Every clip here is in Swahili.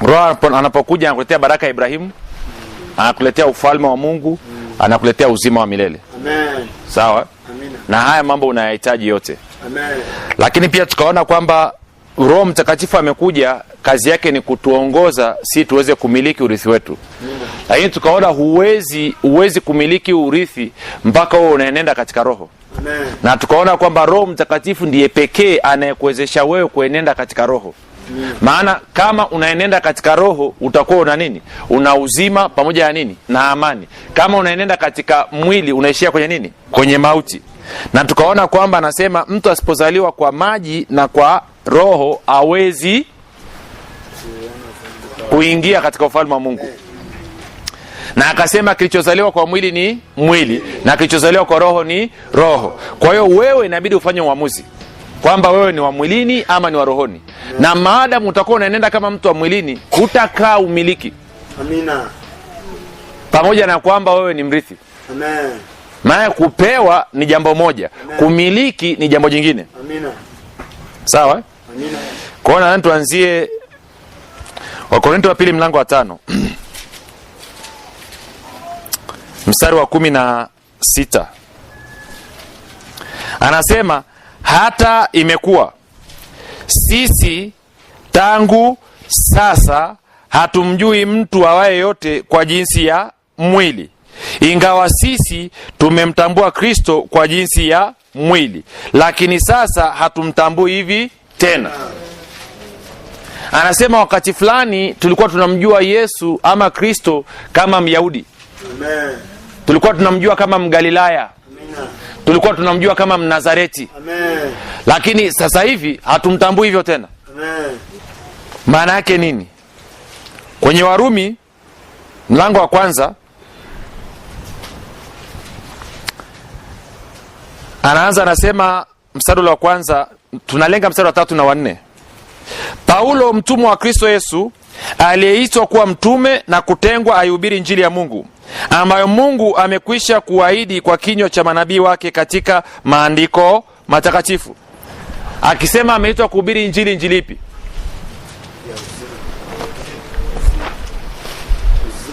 Roho anapokuja anakuletea baraka ya Ibrahimu, anakuletea ufalme wa Mungu, anakuletea uzima wa milele. Amen. Sawa? Amina. Na haya mambo unayahitaji yote. Amen. Lakini pia tukaona kwamba Roho Mtakatifu amekuja, kazi yake ni kutuongoza si tuweze kumiliki urithi wetu. Lakini tukaona huwezi kumiliki urithi mpaka wewe unaenenda katika Roho. Amen. Na tukaona kwamba Roho Mtakatifu ndiye pekee anayekuwezesha wewe kuenenda katika Roho. Maana kama unaenenda katika Roho utakuwa una nini? Una uzima pamoja na nini? Na amani. Kama unaenenda katika mwili unaishia kwenye nini? Kwenye mauti. Na tukaona kwamba anasema mtu asipozaliwa kwa maji na kwa Roho hawezi kuingia katika ufalme wa Mungu. Na akasema kilichozaliwa kwa mwili ni mwili na kilichozaliwa kwa Roho ni roho. Kwa hiyo wewe inabidi ufanye uamuzi kwamba wewe ni wa mwilini ama ni wa rohoni. Na maadamu utakuwa unaenenda kama mtu wa mwilini, hutakaa umiliki. Amina. Pamoja na kwamba wewe ni mrithi. Amen. Maana kupewa ni jambo moja, kumiliki ni jambo jingine. Amina. Sawa? Amina. Kwa hiyo tuanzie Wakorintho wa pili mlango wa 5. Mstari wa 16. Anasema hata imekuwa sisi tangu sasa hatumjui mtu awaye yote kwa jinsi ya mwili, ingawa sisi tumemtambua Kristo kwa jinsi ya mwili, lakini sasa hatumtambui hivi tena. Anasema wakati fulani tulikuwa tunamjua Yesu ama Kristo kama Myahudi. Amen. Tulikuwa tunamjua kama Mgalilaya. Amina. Tulikuwa tunamjua kama Mnazareti. Amen. Lakini sasa hivi hatumtambui hivyo tena. Amen. Maana yake nini? Kwenye Warumi mlango wa 1 anaanza anasema mstari wa 1, tunalenga mstari wa 3 na 4. Paulo mtumwa wa Kristo Yesu aliyeitwa kuwa mtume na kutengwa aihubiri injili ya Mungu, ambayo Mungu amekwisha kuahidi kwa kinywa cha manabii wake katika maandiko matakatifu. Akisema ameitwa kuhubiri injili ipi?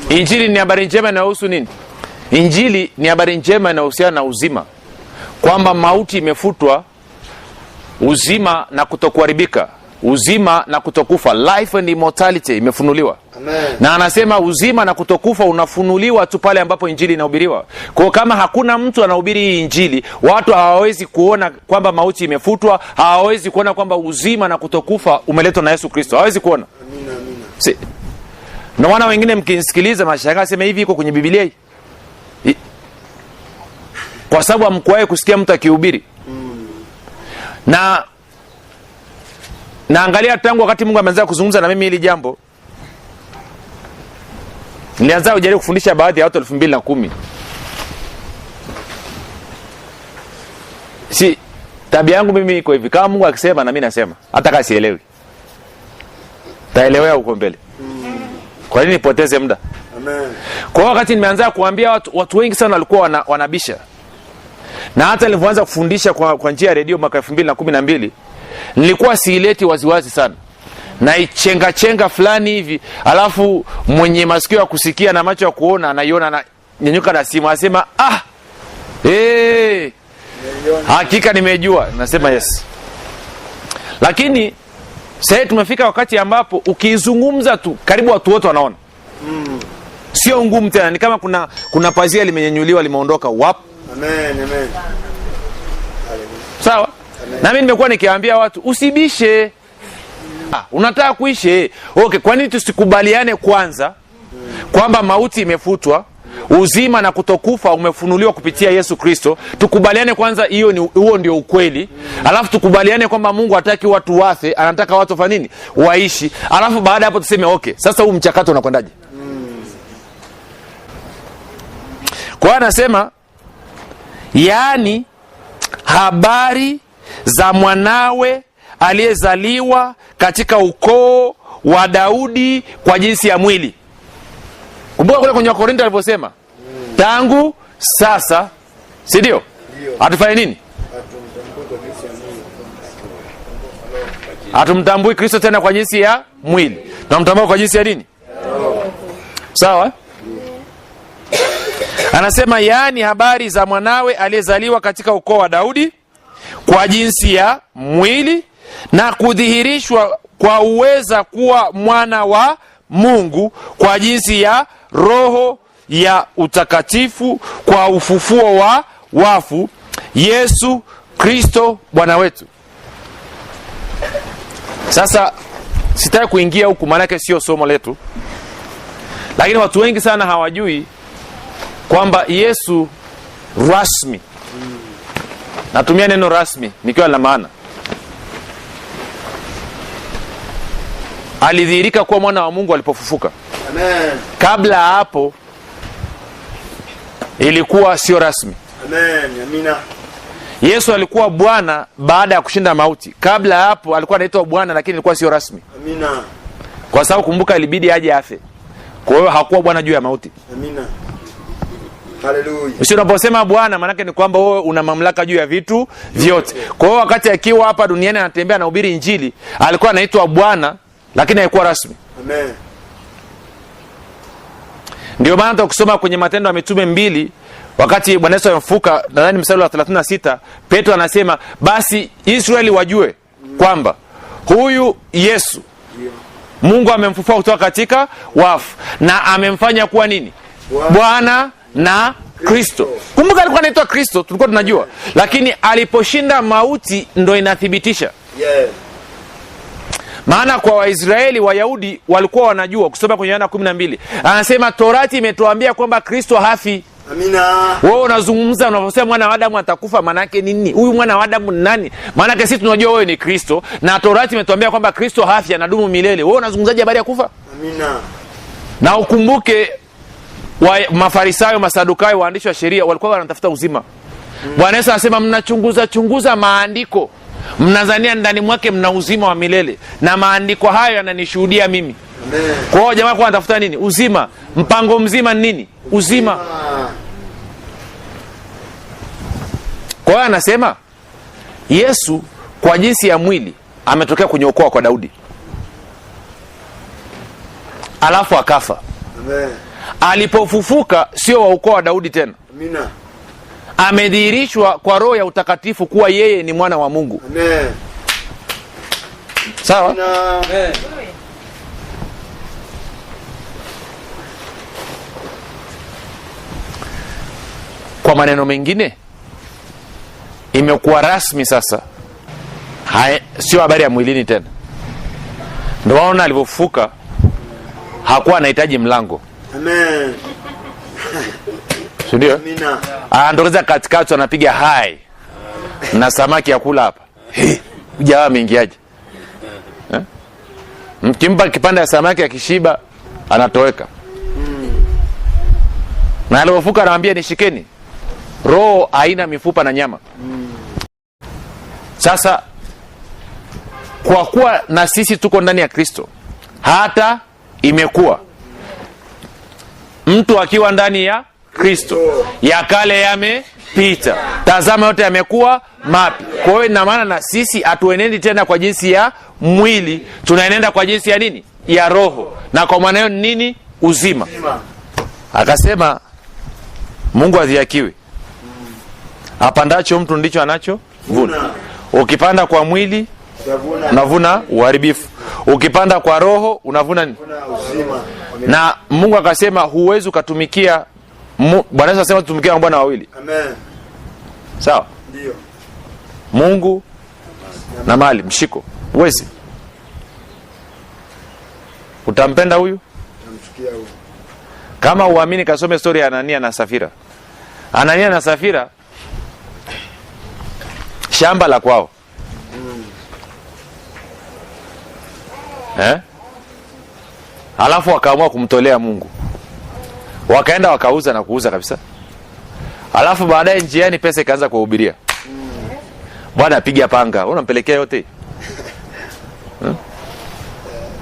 Injili ni habari njema inayohusu nini? Injili ni habari njema inayohusiana na uzima, kwamba mauti imefutwa, uzima na kutokuharibika, uzima na kutokufa, life and immortality imefunuliwa. Amen. Na anasema uzima na kutokufa unafunuliwa tu pale ambapo injili inahubiriwa. Kwa kama hakuna mtu anahubiri hii injili, watu hawawezi kuona kwamba mauti imefutwa, hawawezi kuona kwamba uzima na kutokufa umeletwa na Yesu Kristo. Hawawezi kuona. Amina, amina. Na wana wengine mkinisikiliza mashangaa sema hivi iko kwenye Biblia hii. Kwa sababu hamkuwahi kusikia mtu akihubiri. Na angalia tangu wakati Mungu ameanza kuzungumza na mimi hili jambo, nilianza kujaribu kufundisha baadhi ya watu 2010. Si tabia yangu mimi iko hivi, kama Mungu akisema na mimi nasema, hata kama sielewi. Taelewea huko mbele. Kwa nini nipoteze muda? Amen. Kwa wakati nimeanza kuambia watu wengi sana walikuwa wanabisha. Na hata nilipoanza kufundisha kwa njia ya redio mwaka 2012, nilikuwa siileti waziwazi sana. Na ichenga fulani hivi, alafu mwenye masikio ya kusikia na macho ya kuona anaiona na nyenyuka na simu anasema hakika nimejua. Nasema yes. Lakini sasa tumefika wakati ambapo ukizungumza tu karibu watu wote wanaona. Sio ngumu tena, ni kama kuna pazia limenyenyuliwa limeondoka wap. Amen, amen. Sawa? Na mimi nimekuwa nikiambia watu usibishe. Unataka kuishi. Okay, kwa nini tusikubaliane kwanza kwamba mauti imefutwa, uzima na kutokufa umefunuliwa kupitia Yesu Kristo? Tukubaliane kwanza huo ndio ukweli. Alafu tukubaliane kwamba Mungu hataki watu wafe, anataka watu wafanye nini? Waishi. Alafu baada hapo tuseme okay, sasa huu mchakato unakwendaje? Kwa anasema yaani habari za mwanawe aliyezaliwa katika ukoo wa Daudi kwa jinsi ya mwili. Kumbuka kule kwenye Wakorintho aliposema tangu sasa, si ndio? Atufanye nini? Hatumtambui Kristo tena kwa jinsi ya mwili, tunamtambua kwa jinsi ya nini? Sawa? Anasema yaani habari za mwanawe aliyezaliwa katika ukoo wa Daudi kwa jinsi ya mwili, na kudhihirishwa kwa uweza kuwa mwana wa Mungu kwa jinsi ya roho ya utakatifu, kwa ufufuo wa wafu, Yesu Kristo Bwana wetu. Sasa sitaki kuingia huku, maana sio somo letu, lakini watu wengi sana hawajui kwamba Yesu rasmi, natumia neno rasmi nikiwa na maana, alidhihirika kuwa mwana wa Mungu alipofufuka. Amen. Kabla hapo ilikuwa sio rasmi. Amen. Amina. Yesu alikuwa Bwana baada ya kushinda mauti. Kabla hapo alikuwa anaitwa Bwana, lakini ilikuwa sio rasmi. Amina. Kwa sababu kumbuka, ilibidi aje afe. Kwa hiyo hakuwa Bwana juu ya mauti. Amina. Haleluya. Sio, unaposema Bwana maana yake ni kwamba wewe una mamlaka juu ya vitu vyote. Kwa hiyo wakati akiwa hapa duniani anatembea na hubiri Injili, alikuwa anaitwa Bwana, lakini haikuwa rasmi. Amen. Ndio maana tukisoma kwenye Matendo ya Mitume 2, wakati Bwana Yesu amefufuka, nadhani mstari wa 36, Petro anasema basi Israeli wajue kwamba huyu Yesu Mungu amemfufua kutoka katika wafu na amemfanya kuwa nini? Bwana na Kristo. Kumbuka alikuwa anaitwa Kristo, tulikuwa tunajua, lakini aliposhinda mauti ndo inathibitisha. Yeah. Maana kwa Waisraeli, Wayahudi walikuwa wanajua, kusoma kwenye Yohana 12 anasema Torati imetuambia kwamba Kristo hafi. Amina. Wewe unazungumza, unaposema mwana wa Adamu atakufa, maana yake nini? Huyu mwana wa Adamu ni nani? Maana yake sisi tunajua wewe ni Kristo, na Torati imetuambia kwamba Kristo hafi, anadumu milele. Wewe unazungumzaje habari ya kufa? Amina. Na ukumbuke Mafarisayo, Masadukayo, waandishi wa sheria walikuwa wanatafuta uzima. Bwana Yesu anasema mnachunguza maandiko, mnadhania ndani mwake mna uzima wa milele, na maandiko hayo yananishuhudia mimi. Amen. Kwa hiyo jamaa kwa anatafuta nini? Uzima. Mpango mzima ni nini? Uzima. Kwa hiyo anasema Yesu kwa jinsi ya mwili ametokea kwenye ukoo kwa Daudi, alafu akafa. Amen. Alipofufuka sio wa ukoo wa Daudi tena. Amina. Amedhihirishwa kwa roho ya utakatifu kuwa yeye ni mwana wa Mungu. Amen. Sawa? Amen. Kwa maneno mengine imekuwa rasmi sasa, sio habari ya mwilini tena. Ndio waona alivyofufuka hakuwa anahitaji mlango. Amen. Ndio? Amina. Anaondokeza katikati, anapiga hai na samaki ya kula hapa. Jamaa ameingiaje? Mkimpa kipande ya samaki akishiba anatoweka. Na alipofufuka anamwambia nishikeni. Roho haina mifupa na nyama. Sasa kwa kuwa na sisi tuko ndani ya Kristo, hata imekuwa mtu akiwa ndani ya Kristo, ya kale yamepita, tazama yote yamekuwa mapya. Kwa hiyo ina maana na sisi hatuenendi tena kwa jinsi ya mwili, tunaenenda kwa jinsi ya nini? Ya roho. Na kwa maana hiyo nini? Uzima. Akasema Mungu adhihakiwe, apandacho mtu ndicho anacho vuna. Ukipanda kwa mwili unavuna uharibifu, ukipanda kwa roho unavuna nini? Uzima. Na Mungu akasema huwezi ukatumikia, Bwana Yesu anasema tutumikia mabwana wawili. Amen. Sawa? Ndio. Mungu na mali, mshiko. Huwezi. Utampenda huyu? Namchukia huyu. Kama uamini, kasome story ya Anania na Safira. Anania na Safira, shamba la kwao. Alafu wakaamua kumtolea Mungu, wakaenda wakauza na kuuza kabisa. Alafu baadaye njiani pesa ikaanza kuhubiria, bwana apiga panga, unampelekea yote.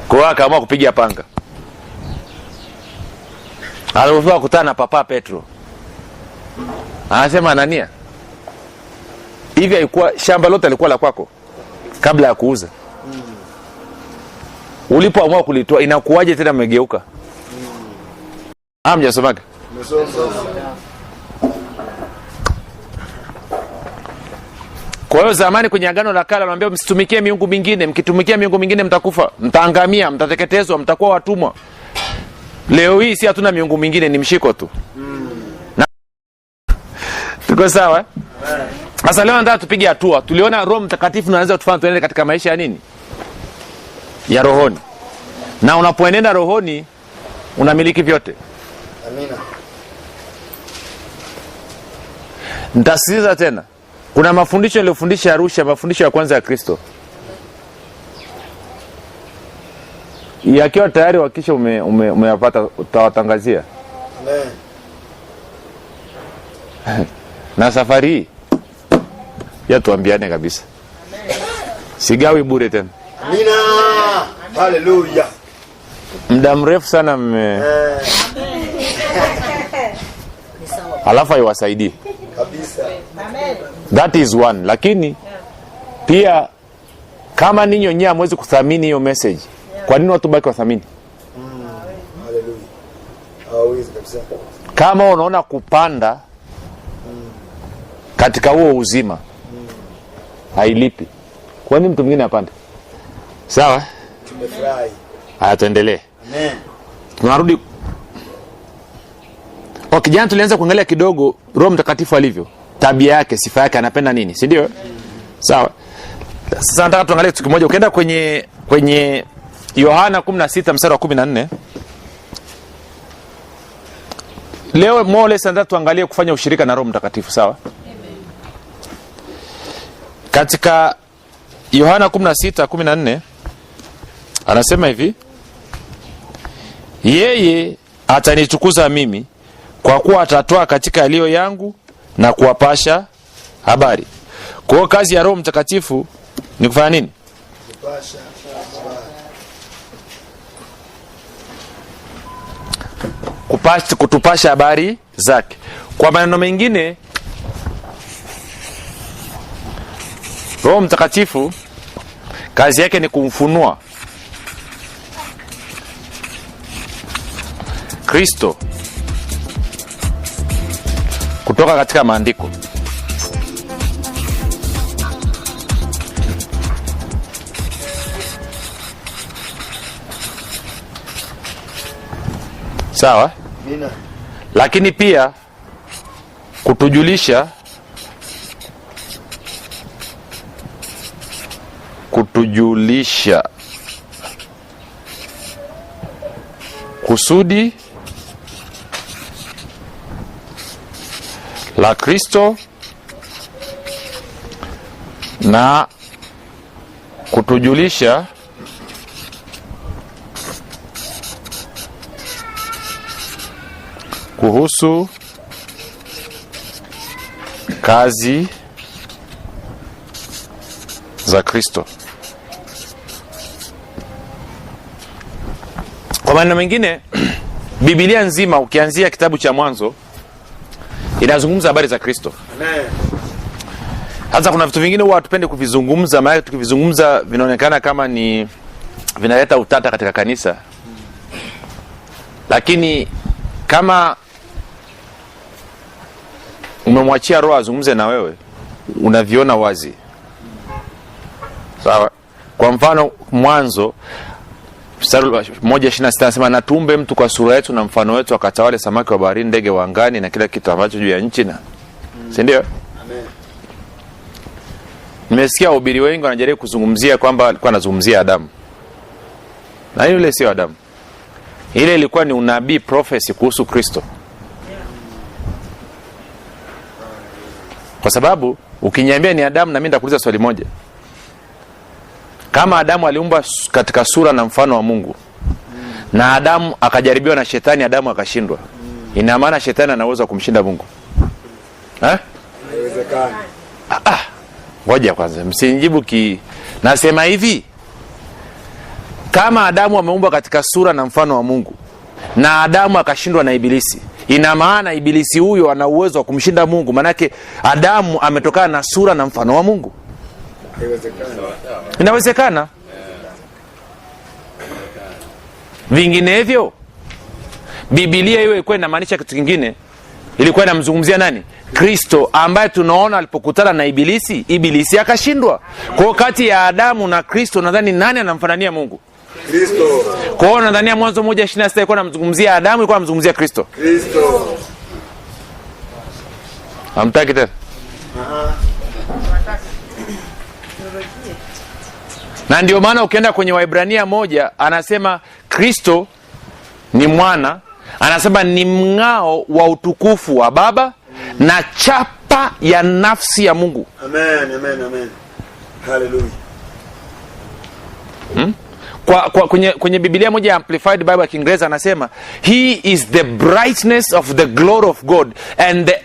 Kwa hiyo akaamua kupiga panga. Alipofika kukutana na Papa Petro, anasema Anania, hivi haikuwa shamba lote lilikuwa la kwako kabla ya kuuza? ulipoamua kulitoa inakuwaje tena mmegeuka? Mjasomaga? Kwa hiyo zamani kwenye Agano la Kale anawaambia msitumikie miungu mingine, mkitumikia miungu mingine mtakufa, mtaangamia, mtateketezwa, mtakuwa watumwa. Leo hii si hatuna miungu mingine, ni mshiko tu. Tuko sawa? Sasa leo nataka tupige hatua. Tuliona Roho Mtakatifu anaweza kutufanya tuende katika maisha ya nini? Ya rohoni. Na unapoenenda rohoni unamiliki vyote. Amina. Nitasisitiza tena. Kuna mafundisho niliyofundisha Arusha, mafundisho ya kwanza ya Kristo. Yakiwa tayari wakisha umeyapata utawatangazia. Amen. Na safari hii ya tuambiane kabisa. Sigawi bure tena. Amina. Haleluya. Muda mrefu sana alafu haiwasaidii kabisa. That is one. Lakini pia kama ninyi wenyewe hamwezi kuthamini hiyo message, kwa nini watu baki wathamini? Haleluya. Hawezi kabisa. Kama unaona kupanda katika huo uzima hailipi, kwa nini mtu mwingine apande? Sawa? Tumefurahi. Haya, tuendelee. Amen. Tunarudi. Jana tulianza kuangalia kidogo Roho Mtakatifu alivyo, tabia yake, sifa yake, anapenda nini, si ndio? Sawa. Sasa nataka tuangalie kitu kimoja. Ukienda kwenye Yohana 16 mstari wa 14. Leo mole sasa tuangalie kufanya ushirika na Roho Mtakatifu, sawa? Katika Yohana 16:14 anasema hivi: yeye atanitukuza mimi, kwa kuwa atatoa katika yaliyo yangu na kuwapasha habari. Kwa hiyo kazi ya Roho Mtakatifu ni kufanya nini? Kutupasha habari zake. Kwa maneno mengine, Roho Mtakatifu kazi yake ni kumfunua Kristo kutoka katika maandiko. Sawa? Amina. Lakini pia kutujulisha kusudi la Kristo na kutujulisha kuhusu kazi za Kristo. Kwa maana mengine, Biblia nzima ukianzia kitabu cha Mwanzo inazungumza habari za Kristo. Amen. Hata kuna vitu vingine huwa hatupende kuvizungumza, maana tukivizungumza vinaonekana kama ni vinaleta utata katika kanisa. Lakini kama umemwachia Roho azungumze na wewe, unaviona wazi. Sawa? Kwa mfano Mwanzo 1:26 anasema na tuumbe mtu kwa sura yetu na mfano wetu, akatawale samaki wa baharini, ndege wa angani na kila kitu ambacho juu ya nchi na. Si ndio? Amen. Nimesikia wahubiri wengi wanajaribu kuzungumzia kwamba alikuwa anazungumzia Adamu. Na yule sio Adamu. Ile ilikuwa ni unabii, prophecy kuhusu Kristo. Kwa sababu ukiniambia ni Adamu, na mimi nitakuuliza swali moja. Kama Adamu aliumbwa katika sura na mfano wa Mungu, na Adamu akajaribiwa na shetani, Adamu akashindwa, ina maana shetani ana uwezo kumshinda Mungu? Haiwezekani. Ngoja kwanza msinijibu nasema hivi, kama Adamu ameumbwa katika sura na mfano wa Mungu, na Adamu akashindwa na Ibilisi, ina maana Ibilisi huyo ana uwezo wa kumshinda Mungu? Manake Adamu ametokana na sura na mfano wa Mungu. Haiwezekani. Inawezekana. Vinginevyo Biblia hiyo ilikuwa inamaanisha kitu kingine. Ilikuwa inamzungumzia nani? Kristo, ambaye tunaona alipokutana na Ibilisi akashindwa. Kwa hiyo kati ya Adamu na Kristo nadhani nani anamfanania Mungu? Kristo. Kwa hiyo nadhani Mwanzo 1:26 ilikuwa inamzungumzia Adamu, ilikuwa inamzungumzia Kristo. Kristo. Hamtaki tena? Na ndio maana ukienda kwenye Waebrania 1 anasema Kristo ni mwana, anasema ni mng'ao wa utukufu wa Baba na chapa ya nafsi ya Mungu. Amen, amen, amen. Hallelujah. Kwenye Biblia moja ya Amplified Bible ya Kiingereza anasema he is the brightness of the glory of God and the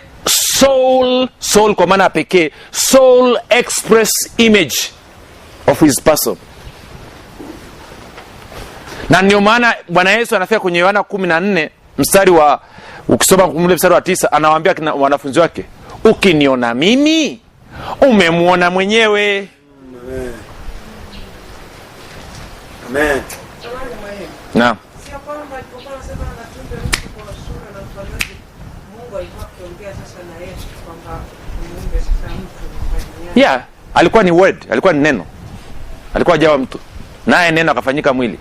soul kwa maana pekee, soul express image of his person. Na ndio maana Bwana Yesu anafika kwenye Yohana 14 mstari wa, ukisoma mstari wa 9, anawaambia wanafunzi wake, ukiniona mimi umemuona mwenyewe. Amen. Naam. Yeah, alikuwa ni word, alikuwa ni neno. Alikuwa hajawa mtu. Naye neno akafanyika mwili.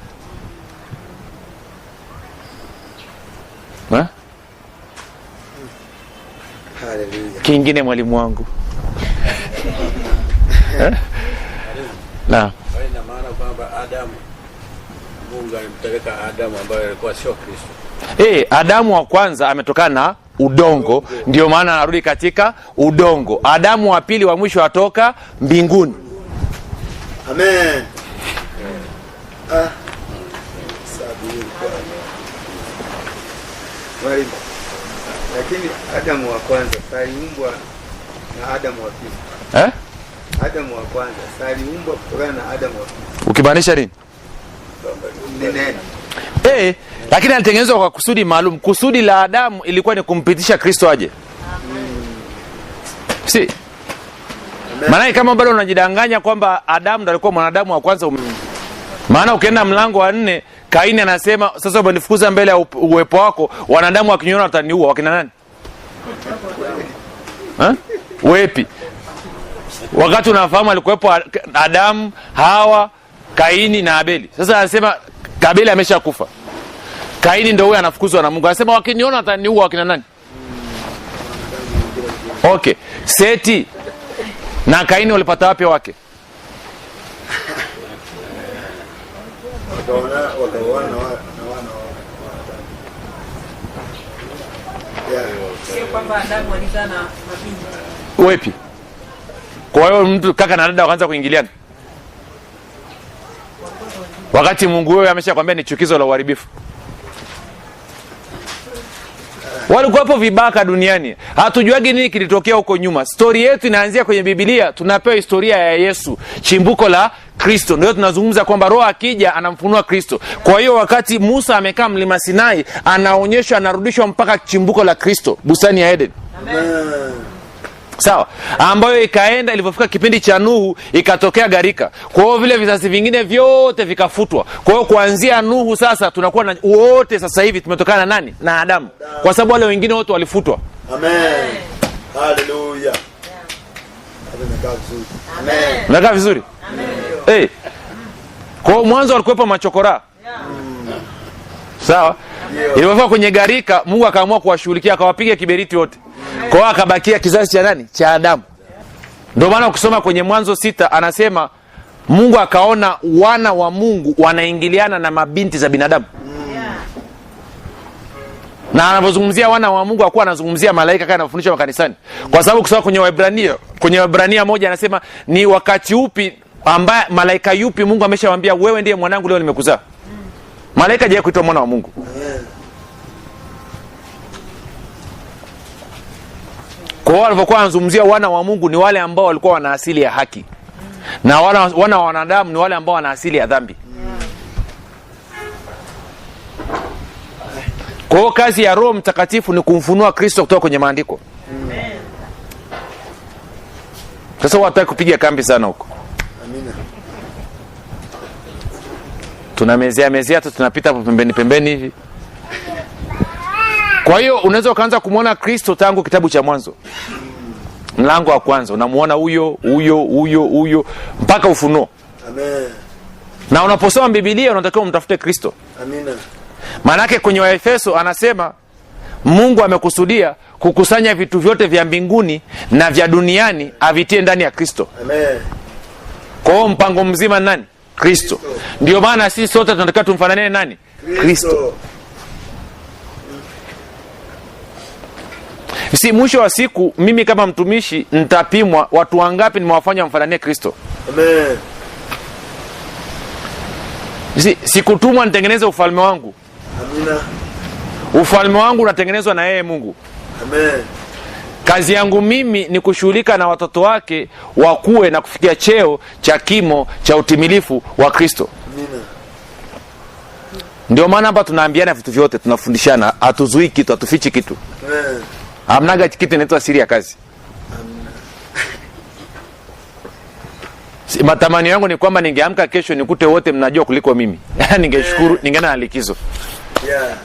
Hallelujah. Kingine mwalimu wangu. Naam. Ina maana kwamba Adamu, Mungu alimpeleka Adamu ambaye alikuwa sio Kristo. Adamu wa kwanza ametokana na udongo, ndio maana anarudi katika udongo. Adamu wa pili wa mwisho atoka mbinguni. Amen. Mwalimu, lakini Adamu wa kwanza aliumbwa na Adamu wa pili. Adamu wa kwanza aliumbwa kutokana na Adamu wa pili. Ukimaanisha nini? Nene. Lakini alitengenezwa kwa kusudi maalum. Kusudi la Adamu ilikuwa ni kumpitisha Kristo aje. Si? Maana kama bado unajidanganya kwamba Adamu ndiye alikuwa mwanadamu wa kwanza. Maana ukienda mlango wa 4, Kaini anasema sasa umenifukuza mbele ya uwepo wako, wanadamu wakiniona wataniua. Wakina nani? Wepi? Wakati unafahamu alikuwepo Adamu, Hawa, Kaini na Abeli. Sasa anasema Abeli ameshakufa. Kaini ndio huyo anafukuzwa na Mungu. Anasema wakiniona wataniua. Wakina nani? Okay. Seti na Kaini walipata wapi wake? Sio kwamba Adamu alizaa na mabinti. Wepi? Kwa hiyo mtu kaka na dada wakaanza kuingiliana. Wakati Mungu wewe ameshakwambia ni chukizo la uharibifu. Walikuwepo vibaka duniani. Hatujuagi nini kilitokea huko nyuma. Story yetu inaanzia kwenye Biblia. Tunapewa historia ya Yesu, chimbuko la Kristo. Ndio tunazungumza kwamba Roho akija anamfunua Kristo. Kwa hiyo wakati Musa amekaa mlima Sinai, anaonyeshwa, anarudishwa mpaka chimbuko la Kristo, bustani ya Eden. Amen. Sawa, ambayo ikaenda, ilipofika kipindi cha Nuhu ikatokea gharika. Kwa hiyo vile vizazi vingine vyote vikafutwa. Kwa hiyo kuanzia Nuhu sasa tunakuwa na wote sasa hivi tumetokana na nani? Na Adamu. Kwa sababu wale wengine wote walifutwa. Amen. Hallelujah. Amen. Unakaa vizuri? Amen. Kwa hiyo mwanzo walikuwepo machokora. Sawa? Ilipofika kwenye gharika, Mungu akaamua kuwashughulikia, akawapiga kiberiti wote. Kwa hiyo akabakia kizazi cha nani? Cha Adamu. Ndio maana ukisoma kwenye Mwanzo 6 anasema Mungu akaona wana wa Mungu wanaingiliana na mabinti za binadamu. Na anapozungumzia wana wa Mungu hakuwa anazungumzia malaika kama anafundisha makanisani. Kwa sababu ukisoma kwenye Waebrania 1 anasema ni wakati upi ambaye malaika yupi Mungu ameshawaambia wewe ndiye mwanangu leo nimekuzaa. Malaika hajawahi kuitwa mwana wa Mungu. Kwa hiyo alipokuwa anazungumzia wana wa Mungu ni wale ambao walikuwa wana asili ya haki. Na wana wa wanadamu ni wale ambao wana asili ya dhambi. Kwa hiyo kazi ya Roho Mtakatifu ni kumfunua Kristo kutoka kwenye maandiko. Sasa wataka kupiga kambi sana huko. Amina. tunamezea tu, tunapita hapo pembeni hivi. Kwa hiyo unaweza ukaanza kumuona Kristo tangu kitabu cha Mwanzo, mlango wa kwanza unamuona huyo mpaka Ufunuo. Amen. Na unaposoma Biblia unatakiwa umtafute Kristo. Amina. Maanake kwenye Waefeso anasema Mungu amekusudia kukusanya vitu vyote vya mbinguni na vya duniani avitie ndani ya Kristo. Amen. Kwa hiyo mpango mzima nani? Kristo. Ndio maana sisi sote tunataka tumfanane nani? Kristo. Si mwisho wa siku mimi kama mtumishi nitapimwa watu wangapi nimewafanya mfananie Kristo. Amen. Sikutumwa nitengeneze ufalme wangu. Amina. Ufalme wangu unatengenezwa na yeye Mungu. Amen. Kazi yangu mimi ni kushughulika na watoto wake wakue na kufikia cheo cha kimo cha utimilifu wa Kristo. Amina. Ndio maana hapa tunaambiana vitu vyote, tunafundishana, hatuzuii kitu, hatufichi kitu. Amen. Hamnaga kitu inaitwa siri ya kazi. Amina. Matamanio yangu ni kwamba ningeamka kesho nikute wote mnajua kuliko mimi. Ningeshukuru, ningeenda na likizo. Yeah.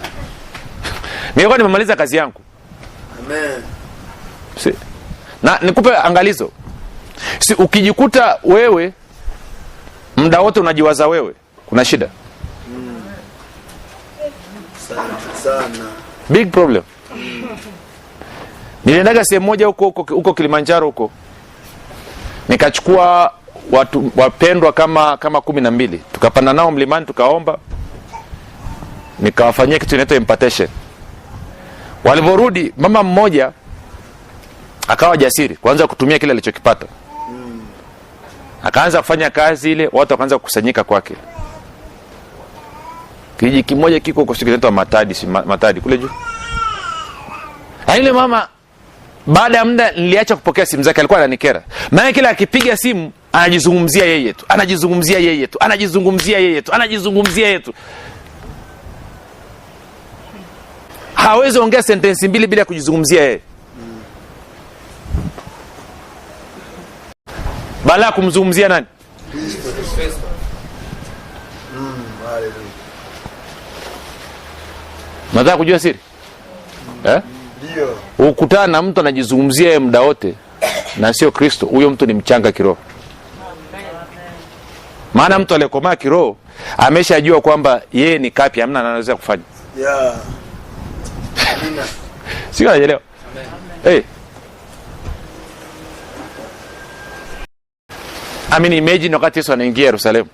Ningekuwa nimemaliza kazi yangu. Amen. Na nikupe angalizo. Ukijikuta wewe muda wote unajiwaza wewe, kuna shida. Sana. Big problem. Niliendaga sehemu moja huko Kilimanjaro huko. Nikachukua watu wapendwa kama 12. Tukapanda nao mlimani tukaomba. Nikawafanyia kitu inaitwa impartation. Walivorudi mama mmoja akawa jasiri kuanza kutumia kile alichokipata. Akaanza kufanya kazi ile, watu wakaanza kukusanyika kwake. Kijiji kimoja kiko kwa kinaitwa Matadi kule juu. Ile mama baada ya muda niliacha kupokea simu zake, alikuwa ananikera. Maana kila akipiga simu anajizungumzia yeye tu. Hawezi ongea sentensi mbili bila kujizungumzia yeye. Bala kumzungumzia nani? Nataka kujua siri? Ndio. Ukutana na mtu anajizungumzia yeye muda wote na sio Kristo, huyo mtu ni mchanga kiroho. Maana mtu aliyekomaa kiroho ameshajua kwamba yeye ni kapi, hamna anaweza kufanya. Yeah. Amina. Sio unaelewa? Amen. Imagine wakati Yesu anaingia Yerusalemu.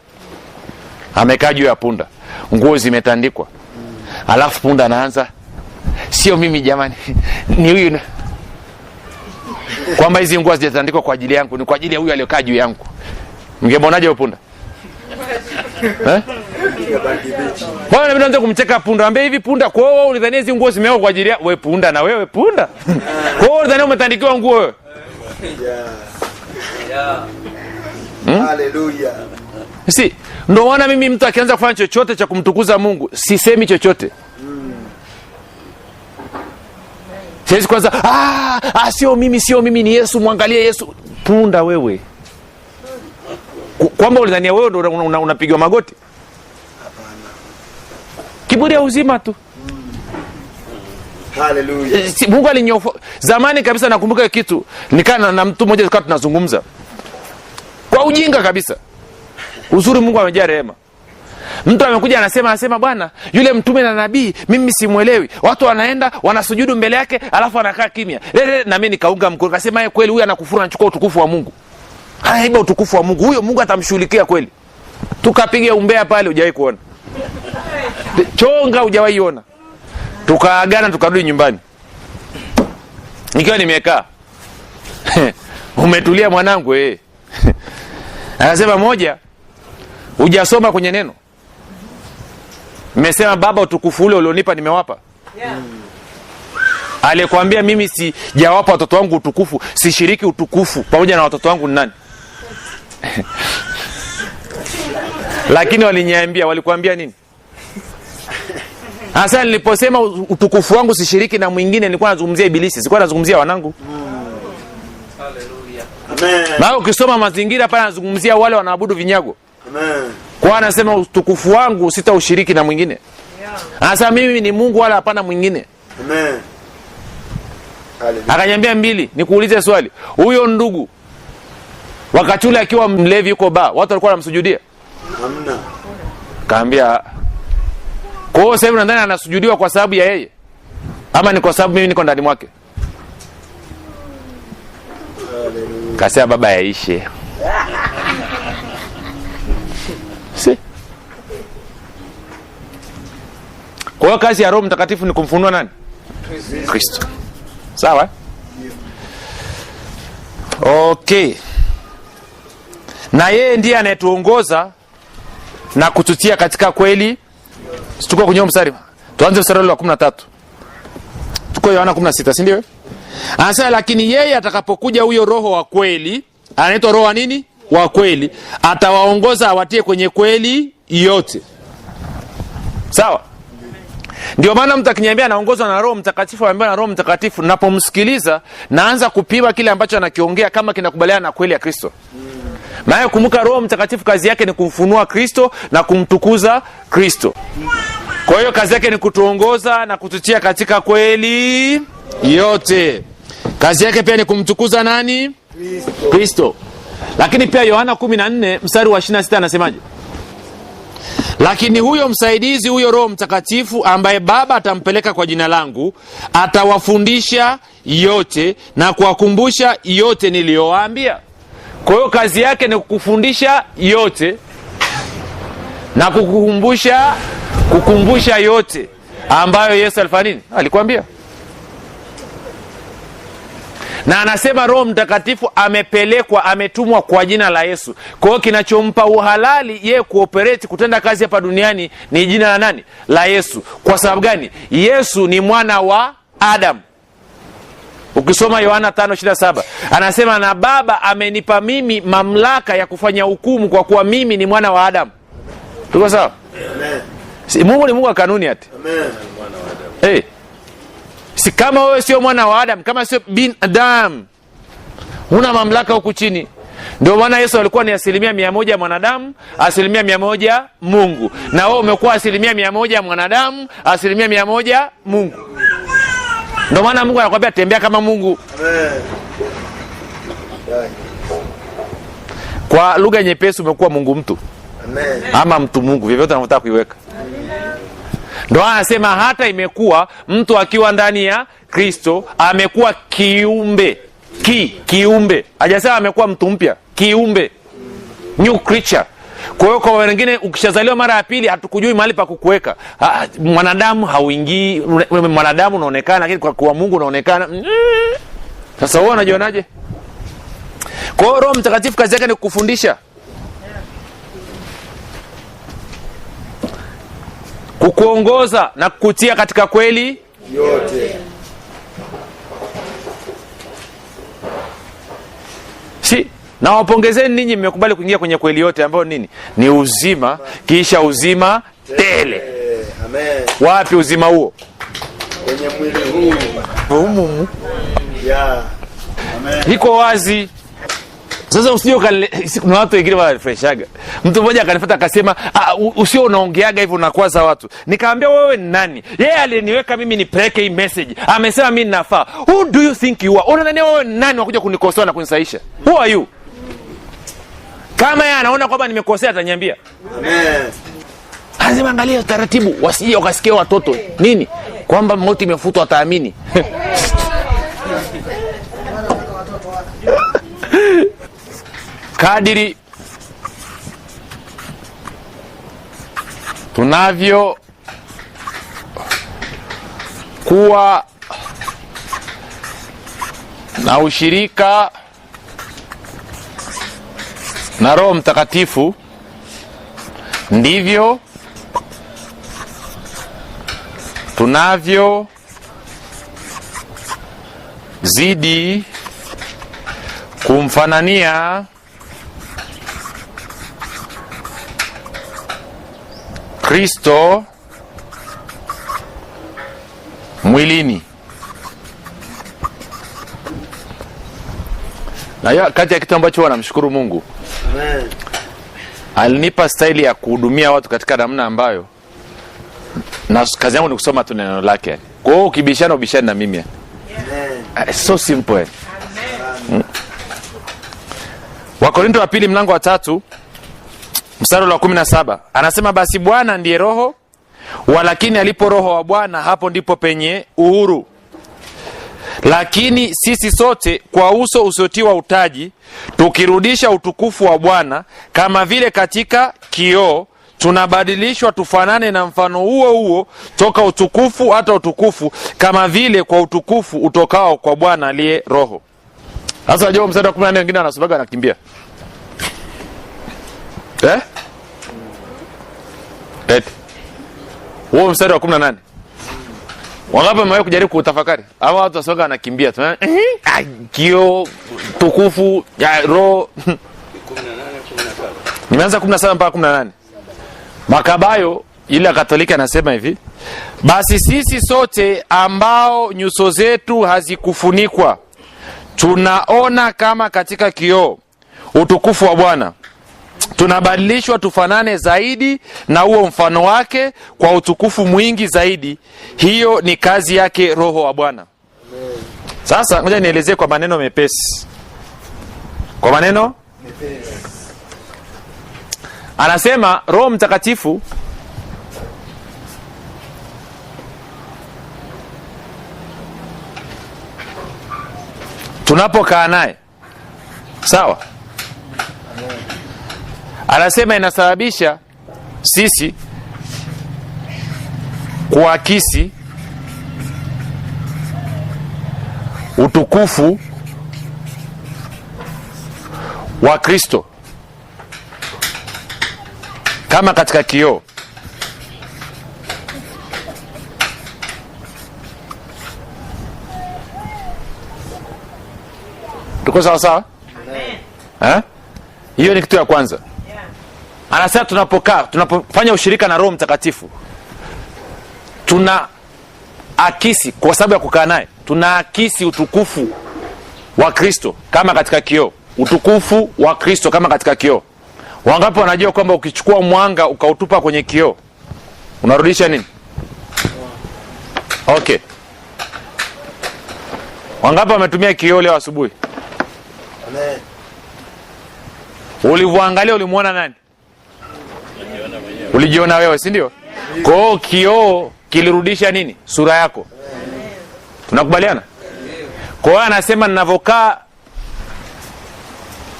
Amekaa juu ya punda. Nguo zimetandikwa. Alafu punda anaanza, sio mimi jamani, ni huyu. Kwamba hizi nguo hazijatandikwa kwa ajili yangu, ni kwa ajili ya huyu aliyokaa juu yangu. Mngemwonaje huyo punda? Bwana mimi naanza kumcheka punda. Ambaye hivi punda, kwa wewe ulidhania hizi nguo zimewekwa kwa ajili ya wewe punda, na wewe punda? Kwa hiyo ulidhania umetandikiwa nguo wewe? Haleluya. Ndio maana mimi mtu akianza kufanya chochote cha kumtukuza Mungu, sisemi chochote. Siwezi kwanza, sio mimi ni Yesu, muangalie Yesu. Punda wewe. Kwamba ulidhania wewe ndio unapigwa magoti? Hapana. Kiburi ya uzima tu. Haleluya. Mungu alinyofa. Zamani kabisa nakumbuka kitu, nikana na mtu mmoja tukawa tunazungumza. Kwa ujinga kabisa. Uzuri Mungu amejaa rehema. Mtu amekuja anasema bwana, yule mtume na nabii mimi simuelewi. Watu wanaenda wanasujudu mbele yake alafu anakaa kimya. Na mimi nikaunga mkono. Akasema yeye kweli huyu anakufuru, anachukua utukufu wa Mungu. Anaiba utukufu wa Mungu. Huyo Mungu atamshughulikia kweli. Tukapiga umbea pale, hujawahi kuona. Chonga hujawahi ona. Tukaagana tukarudi nyumbani. Nikiwa nimekaa. Umetulia mwanangu Anasema moja, hujasoma kwenye neno. Nimesema baba utukufu ule ulionipa nimewapa. Alikwambia mimi sijawapa watoto wangu utukufu, sishiriki utukufu pamoja na watoto wangu ni nani? Lakini waliniambia, walikwambia nini? Sasa niliposema utukufu wangu sishiriki na mwingine, nilikuwa nazungumzia ibilisi, sikuwa nazungumzia wanangu. Amen. Na ukisoma mazingira pale anazungumzia wale wanaabudu vinyago. Amen. Kwa anasema utukufu wangu sitaushiriki na mwingine. Anasema mimi ni Mungu wala hapana mwingine. Amen. Akaniambia 2, nikuulize swali. Huyo ndugu wakati ule akiwa mlevi yuko ba, watu walikuwa wanamsujudia? Hamna. Kaambia kwa hiyo sasa nadhani anasujudiwa kwa sababu ya yeye ama ni kwa sababu mimi niko ndani mwake? Kasema baba yaishe. Si. Kwa hiyo kazi ya Roho Mtakatifu ni kumfunua nani? Kristo. Sawa? Okay. Na yeye ndiye anayetuongoza na kututia katika kweli. Tuko kwenye mstari. Tuanze mstari wa 13. Tuko Yohana 16, si ndio? Anasema lakini yeye atakapokuja huyo Roho wa kweli, anaitwa Roho wa nini? Wa kweli, atawaongoza awatie kwenye kweli yote. Sawa? Ndio maana mtu akiniambia anaongozwa na Roho Mtakatifu, anambia na Roho Mtakatifu, ninapomsikiliza naanza kupima kile ambacho anakiongea kama kinakubaliana na kweli ya Kristo. Maana kumbuka Roho Mtakatifu kazi yake ni kumfunua Kristo na kumtukuza Kristo. Kwa hiyo kazi yake ni kutuongoza na kututia katika kweli yote. Kazi yake pia ni kumtukuza nani? Kristo. Lakini pia Yohana 14 mstari wa 26 anasemaje? Lakini huyo msaidizi, huyo Roho Mtakatifu ambaye Baba atampeleka kwa jina langu, atawafundisha yote na kuwakumbusha yote niliyowaambia. Kwa hiyo kazi yake ni kukufundisha yote na kukumbusha yote ambayo Yesu alifanya nini? Alikwambia. Na anasema Roho Mtakatifu amepelekwa, ametumwa kwa jina la Yesu. Kwa hiyo kinachompa uhalali yeye kuoperate, kutenda kazi hapa duniani ni jina la nani? La Yesu. Kwa sababu gani? Yesu ni mwana wa Adam. Ukisoma Yohana 5:27 anasema na Baba amenipa mimi mamlaka ya kufanya hukumu kwa kuwa mimi ni mwana wa Adam. Tuko sawa? Amen. Si Mungu ni Mungu wa kanuni ati. Amen. Hey. Si kama wewe sio mwana wa Adam, kama sio bin Adam, una mamlaka huku chini. Ndio maana Yesu alikuwa ni 100% mwanadamu, 100% Mungu. Na wewe umekuwa 100% mwanadamu, 100% Mungu. Ndio maana Mungu anakuambia tembea kama Mungu. Amen. Kwa lugha nyepesi umekuwa Mungu mtu. Amen. Ama mtu Mungu, vyovyote unataka kuiweka. Ndio anasema hata imekuwa mtu akiwa ndani ya Kristo amekuwa kiumbe. Kiumbe. Hajasema amekuwa mtu mpya, kiumbe. New creature. Kwa hiyo kwa wengine ukishazaliwa mara ya pili hatukujui mahali pa kukuweka. Mwanadamu hauingii, mwanadamu unaonekana lakini kwa Mungu unaonekana. Sasa wewe unajionaje? Kwa hiyo Roho Mtakatifu kazi yake ni kukufundisha. Kukuongoza na kukutia katika kweli yote. Si, na wapongezeni ninyi mmekubali kuingia kwenye kweli yote ambayo nini? Ni uzima, kisha uzima tele. Amen. Wapi uzima huo? Kwenye mwili huu. Yeah. Amen. Iko wazi. Sasa usio kuna watu wengine wanafreshaga. Mtu mmoja akanifuata akasema, usio unaongeaga hivyo unakwaza watu. Nikamwambia wewe ni nani? Yeye aliniweka mimi nipeleke hii message. Amesema mimi ninafaa. Who do you think you are? Unadhani wewe ni nani wakuja kunikosoa na kunisaisha? Who are you? Kama yeye anaona kwamba nimekosea ataniambia. Amen. Lazima angalia taratibu, wasije wakasikia watoto. Nini? Kwamba mauti imefutwa ataamini. Kadiri tunavyo kuwa na ushirika na Roho Mtakatifu, ndivyo tunavyo zidi kumfanania Kristo mwilini. Na kati ya kitu ambacho wanamshukuru Mungu. Amen. alinipa staili ya kuhudumia watu katika namna ambayo na kazi yangu ni kusoma tu neno lake. Kwa hiyo ukibishana ubishane na mimi. So simple. Wakorintho wa pili mlango wa 3 mstari wa 17 anasema, basi Bwana ndiye roho, walakini alipo roho wa Bwana hapo ndipo penye uhuru. Lakini sisi sote kwa uso usiotiwa utaji, tukirudisha utukufu wa Bwana kama vile katika kioo, tunabadilishwa tufanane na mfano huo huo toka utukufu hata utukufu, kama vile kwa utukufu utokao kwa Bwana aliye roho. Sasa unajua mstari wa 14 wengine wanasubaga anakimbia. Huo mstari wa 18. Wangapi mmewahi kujaribu kutafakari? Ama watu wasoga wanakimbia tu. Kio tukufu ya roho. 18 17. Nimeanza 17 mpaka 18. Makabayo ile Katolika anasema hivi, basi sisi sote ambao nyuso zetu hazikufunikwa tunaona kama katika kioo utukufu wa Bwana, tunabadilishwa tufanane zaidi na huo mfano wake kwa utukufu mwingi zaidi. Hiyo ni kazi yake roho wa Bwana. Sasa ngoja nielezee kwa maneno mepesi. Kwa maneno mepesi. Anasema Roho Mtakatifu tunapokaa naye, sawa? Anasema inasababisha sisi kuakisi utukufu wa Kristo kama katika kioo. Tuko sawa sawa? Amen. Hiyo ni kitu ya kwanza. Anasema tunapofanya ushirika na Roho Mtakatifu, tuna akisi, kwa sababu ya kukaa naye, tuna akisi utukufu wa Kristo kama katika kioo. Utukufu wa Kristo kama katika kioo. Wangapi wanajua kwamba ukichukua mwanga ukautupa kwenye kioo unarudisha nini? Okay. Wangapi wametumia kioo leo asubuhi? Amen. Ulivyoangalia ulimuona nani? Ulijiona wewe, si ndio? Kwa hiyo kioo kilirudisha nini? Sura yako. Tunakubaliana? Kwa hiyo anasema ninavyokaa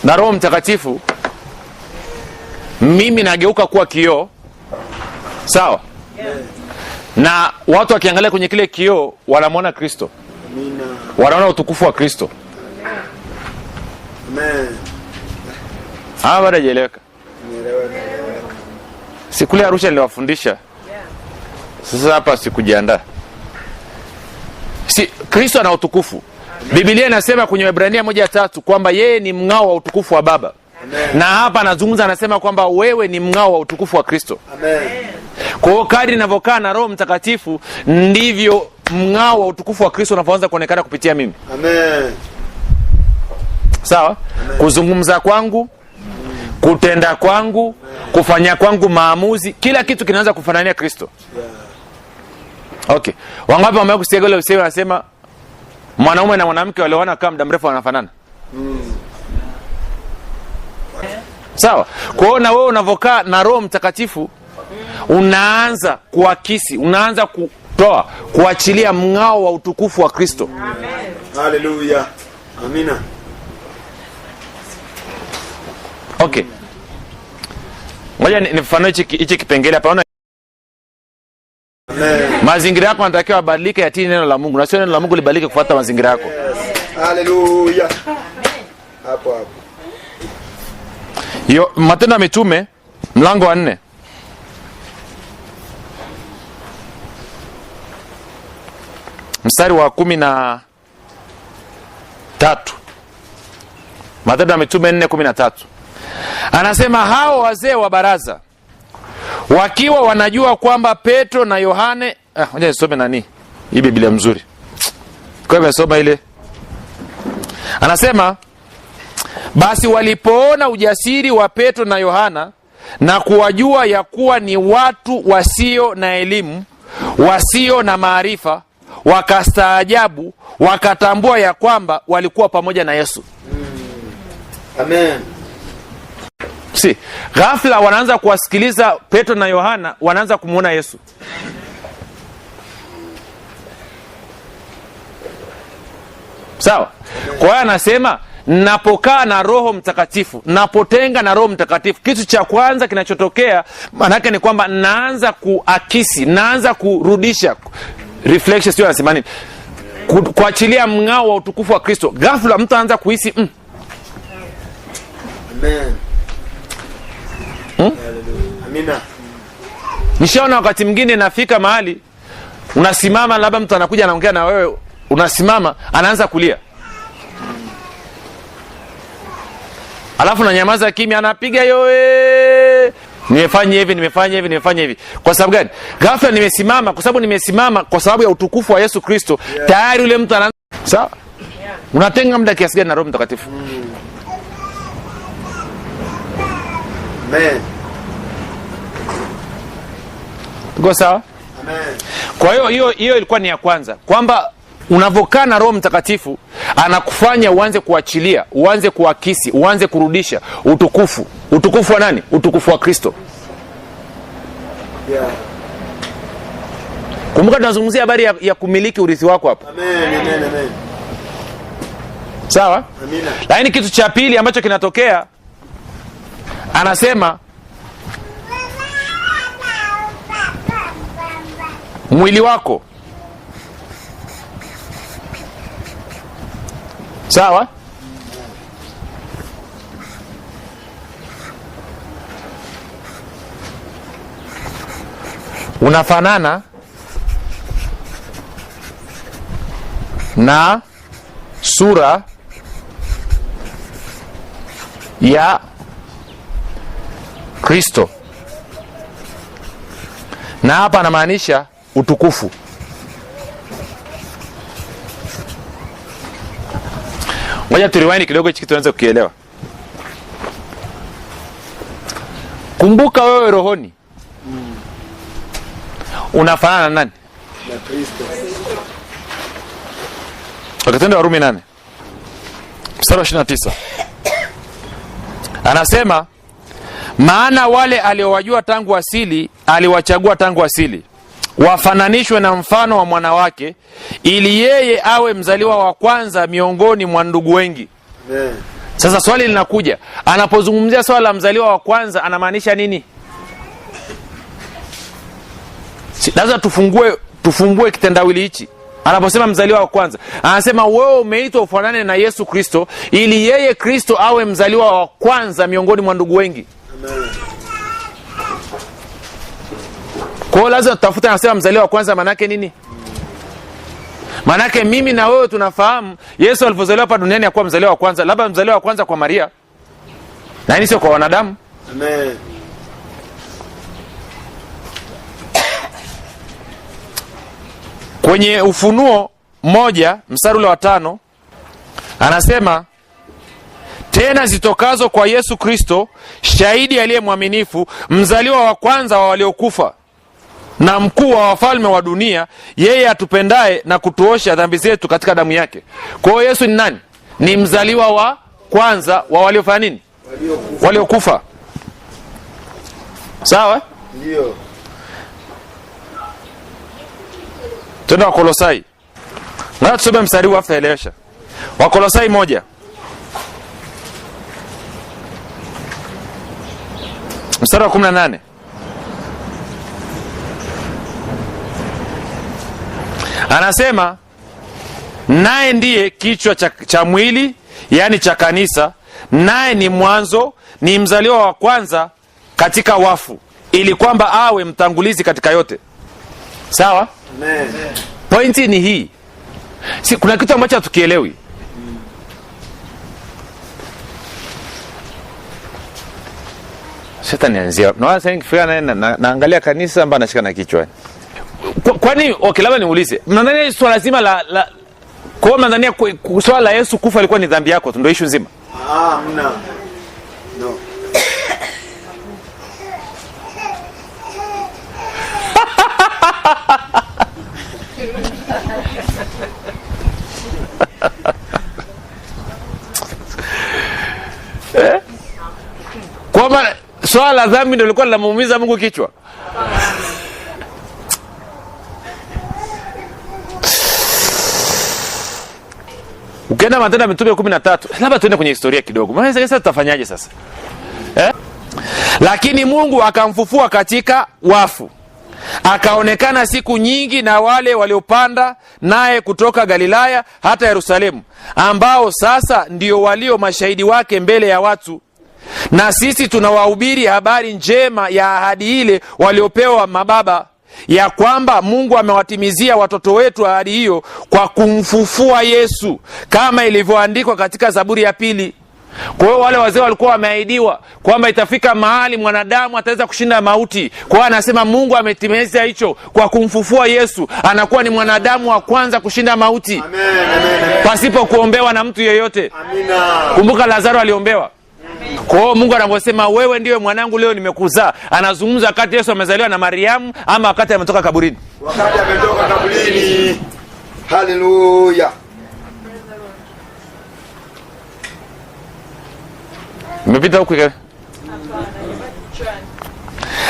na Roho Mtakatifu, mimi nageuka kuwa kioo, sawa? Na watu wakiangalia kwenye kile kioo wanamwona Kristo. Wanaona utukufu wa Kristo. Amen. Baada hajaeleweka. Sikule Arusha niliwafundisha. Sasa hapa sikujiandaa. Kristo ana utukufu. Biblia inasema kwenye Waebrania 1:3 kwamba yeye ni mng'ao wa utukufu wa Baba. Amen. Na hapa anazungumza, anasema kwamba wewe ni mng'ao wa utukufu wa Kristo. Amen. Kwa hiyo kadri ninavyokaa na Roho Mtakatifu ndivyo mng'ao wa utukufu wa Kristo unapoanza kuonekana kupitia mimi. Amen. Sawa? Amen. Kuzungumza kwangu, kutenda kwangu, kufanya kwangu maamuzi, kila kitu kinaanza kufanania Kristo. Okay. Wangapi wamewahi kusikia ile usemi anasema mwanaume na mwanamke walioana kama muda mrefu wanafanana? Sawa? Kwa hiyo na wewe unavokaa na Roho Mtakatifu unaanza kuakisi, unaanza kutoa, kuachilia mng'ao wa utukufu wa Kristo. Amen. Haleluya. Amina. Okay. Ngoja nifafanue hichi kipengele hapa. Mazingira yako yanatakiwa badilike yatii neno la Mungu. Na sio neno la Mungu libadilike kufuata mazingira yako. Haleluya. Hapo hapo. Hiyo Matendo ya Mitume mlango wa 4. Mstari wa 13. Matendo ya Mitume 4:13. Anasema hao wazee wa baraza wakiwa wanajua kwamba Petro na Yohane, ngoja nisome nani hii Biblia mzuri. Kwa hivyo soma ile. Anasema basi walipoona ujasiri wa Petro na Yohana na kuwajua ya kuwa ni watu wasio na elimu, wasio na maarifa, wakastaajabu, wakatambua ya kwamba walikuwa pamoja na Yesu. Amen. Si, ghafla wanaanza kuwasikiliza Petro na Yohana, wanaanza kumuona Yesu. Sawa? Kwa hiyo anasema napokaa na Roho Mtakatifu, napotenga na Roho Mtakatifu, kitu cha kwanza kinachotokea manake ni kwamba naanza kuakisi, naanza kurudisha reflection, sio anasema nini, kuachilia mng'ao wa utukufu wa Kristo. Ghafla mtu anaanza kuhisi Amen. Amina. Nishaona wakati mwingine nafika mahali unasimama, labda mtu anakuja anaongea na wewe, unasimama anaanza kulia, alafu unanyamaza kimya, anapiga yoe, nimefanya hivi. Kwa sababu gani? Ghafla nimesimama, kwa sababu nimesimama kwa sababu ya utukufu wa Yesu Kristo. Tayari yule mtu anaanza. Sawa? Unatenga muda kiasi gani na Roho Mtakatifu? Amen. Tuko sawa? Amen. Kwa hiyo ilikuwa ni ya kwanza, kwamba unavokaa na Roho Mtakatifu anakufanya uanze kuachilia, uanze kuakisi, uanze kurudisha utukufu. Utukufu wa nani? Utukufu wa Kristo. Yeah. Kumbuka tunazungumzia habari ya kumiliki urithi wako hapa. Amen. Sawa? Amina. Lakini kitu cha pili ambacho kinatokea, anasema mwili wako. Sawa? Unafanana na sura ya Kristo. Na hapa anamaanisha utukufu. Ngoja turiwaini kidogo hichi kitu tuanze kukielewa. Kumbuka wewe rohoni unafanana na nani? Na Kristo. Wakatenda Warumi 8 mstari wa 29 anasema, maana wale aliowajua tangu asili aliwachagua tangu asili wafananishwe na mfano wa mwana wake, ili yeye awe mzaliwa wa kwanza miongoni mwa ndugu wengi. Amen. Sasa swali linakuja, anapozungumzia swala la mzaliwa wa kwanza anamaanisha nini? Lazima tufumbue kitendawili hichi. Anaposema mzaliwa wa kwanza, anasema wewe umeitwa ufanane na Yesu Kristo, ili yeye Kristo awe mzaliwa wa kwanza miongoni mwa ndugu wengi. Amen. Kwa hiyo lazima tutafute, anasema mzaliwa wa kwanza manake nini? Manake mimi na wewe tunafahamu Yesu alipozaliwa hapa duniani hakuwa mzaliwa wa kwanza, labda mzaliwa wa kwanza kwa Maria, lakini sio kwa wanadamu. Amen. Kwenye Ufunuo 1 mstari ule wa 5 anasema, tena zitokazo kwa Yesu Kristo, shahidi aliye mwaminifu, mzaliwa wa kwanza wa waliokufa, na mkuu wa wafalme wa dunia, yeye atupendaye na kutuosha dhambi zetu katika damu yake. Kwa hiyo Yesu ni nani? Ni mzaliwa wa kwanza wa waliofanya nini? Waliokufa. Sawa? Ndio. Tuna Wakolosai. Ngoja tusome mstari huu afaelewesha. Wakolosai 1 mstari wa 18 anasema, naye ndiye kichwa cha mwili, yani cha kanisa, naye ni mwanzo, ni mzaliwa wa kwanza katika wafu, ili kwamba awe mtangulizi katika yote. Sawa? Amen. Pointi ni hii. Si kuna kitu ambacho hatukielewi. Sasa nianzia. Naangalia kanisa ambapo anashika na kichwa. Kwani labda niulize, mnadhani swala zima la kwa mnadhania swala la Yesu kufa ilikuwa ni dhambi yako tu, ndio issue nzima? Mna. No. Kwamba swala la dhambi ndio lilikuwa linamuumiza Mungu kichwa. Ukienda Matendo ya Mitume 13, labda tuende kwenye historia kidogo. Maana sasa tutafanyaje sasa? Lakini Mungu akamfufua katika wafu. Akaonekana siku nyingi na wale waliopanda naye kutoka Galilaya hata Yerusalemu, ambao sasa ndio walio mashahidi wake mbele ya watu. Na sisi tunawahubiri habari njema ya ahadi ile waliopewa mababa, ya kwamba Mungu amewatimizia watoto wetu ahadi hiyo kwa kumfufua Yesu, kama ilivyoandikwa katika Zaburi ya 2. Kwa hiyo wale wazee walikuwa wameahidiwa kwamba itafika mahali mwanadamu ataweza kushinda mauti. Kwa hiyo anasema Mungu ametimiza hicho kwa kumfufua Yesu. Anakuwa ni mwanadamu wa kwanza kushinda mauti. Amen. Pasipo kuombewa na mtu yeyote. Amina. Kumbuka Lazaro aliombewa. Kwa hiyo Mungu anaposema wewe ndiwe mwanangu leo nimekuzaa, anazungumza wakati Yesu amezaliwa na Mariamu ama wakati ametoka kaburini? Wakati ametoka kaburini. Haleluya. Umepita huko kile?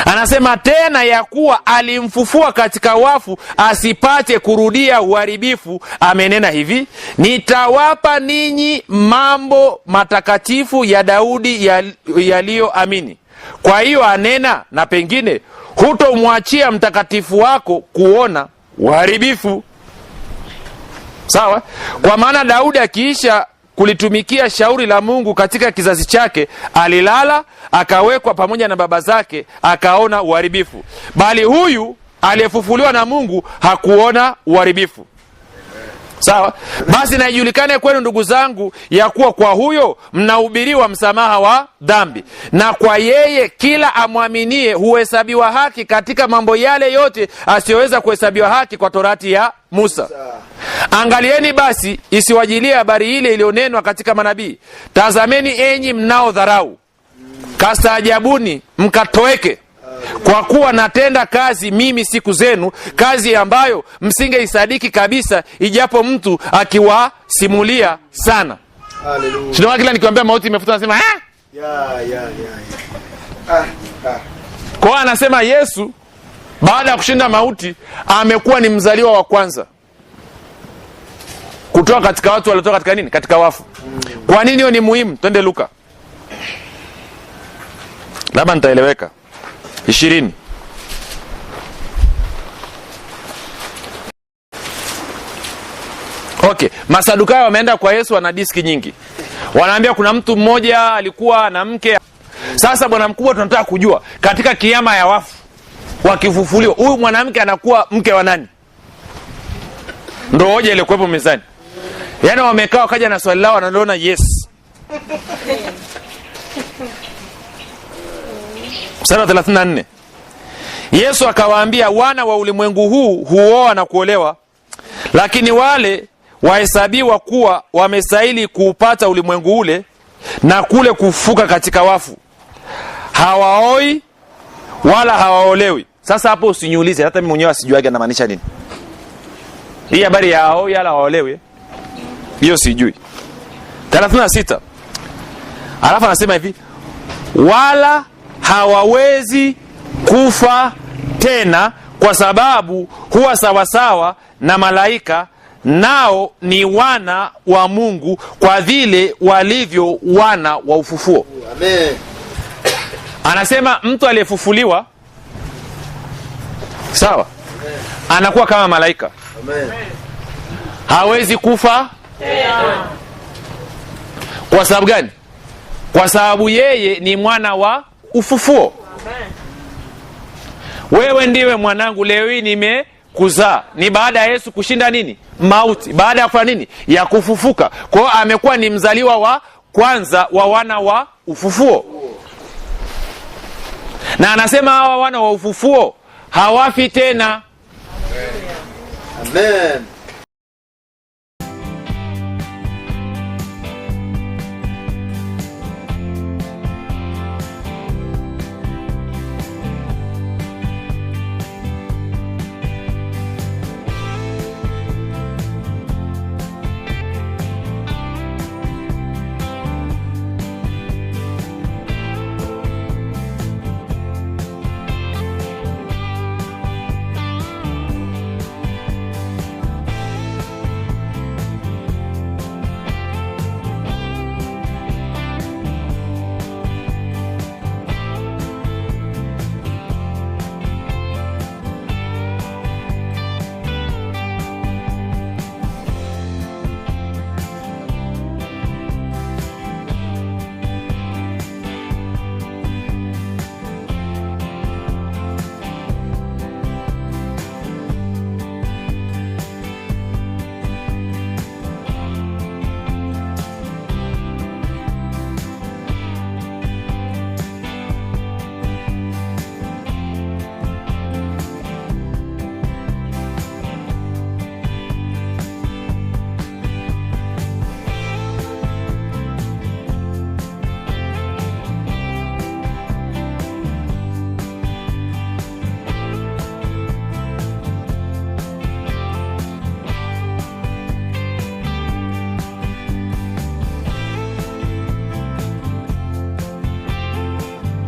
Anasema tena ya kuwa alimfufua katika wafu asipate kurudia uharibifu, amenena hivi, nitawapa ninyi mambo matakatifu ya Daudi yaliyoamini. Kwa hiyo anena, na pengine hutomwachia mtakatifu wako kuona uharibifu. Sawa? Kwa maana Daudi akiisha kulitumikia shauri la Mungu katika kizazi chake, alilala akawekwa pamoja na baba zake, akaona uharibifu. Bali huyu aliyefufuliwa na Mungu hakuona uharibifu. Sawa? Basi na ijulikane kwenu ndugu zangu, ya kuwa kwa huyo mnahubiriwa msamaha wa dhambi, na kwa yeye kila amwaminie huhesabiwa haki katika mambo yale yote asiyoweza kuhesabiwa haki kwa torati ya Musa. Angalieni basi isiwajilie habari ile iliyonenwa katika manabii, tazameni enyi mnao dharau, kastaajabuni mkatoeke, kwa kuwa natenda kazi mimi siku zenu, kazi ambayo msingeisadiki kabisa, ijapo mtu akiwasimulia sana. Haleluya. Sio kila nikiwaambia mauti imefuta nasema Kwa hiyo anasema Yesu baada ya kushinda mauti amekuwa ni mzaliwa wa kwanza kutoka katika watu waliotoka katika nini? Katika wafu. Kwa nini hiyo ni muhimu? Twende Luka. Labda nitaeleweka. 20. Okay, Masadukayo wameenda kwa Yesu, wana diski nyingi. Wanaambia kuna mtu mmoja alikuwa na mke. Sasa bwana mkubwa, tunataka kujua katika kiyama ya wafu wakifufuliwa, huyu mwanamke anakuwa mke wa nani? Ndio hoja ile kuwepo mezani. Yaani wamekaa wakaja na swali lao, wanaliona yes. Sura 34. Yesu akawaambia, wana wa ulimwengu huu huoa na kuolewa, lakini wale wahesabiwa kuwa wamestahili kuupata ulimwengu ule na kule kufuka katika wafu, hawaoi wala hawaolewi. Sasa hapo usiniulize, hata mimi mwenyewe sijuaga anamaanisha nini. Hii habari ya haoi wala hawaolewi, hiyo sijui. 36. Alafu anasema hivi, wala hawawezi kufa tena, kwa sababu huwa sawasawa na malaika, nao ni wana wa Mungu kwa vile walivyo wana wa ufufuo. Amen. Anasema mtu aliyefufuliwa, sawa, anakuwa kama malaika. Amen. Hawezi kufa tena. Kwa sababu gani? Kwa sababu yeye ni mwana wa ufufuo. Amen. Wewe ndiwe mwanangu, leo hii nimekuzaa. Ni baada ya Yesu kushinda nini? Mauti. Baada ya kufanya nini? Ya kufufuka. Kwa hiyo amekuwa ni mzaliwa wa kwanza wa wana wa ufufuo. Na anasema hawa wana wa ufufuo hawafi tena. Amen.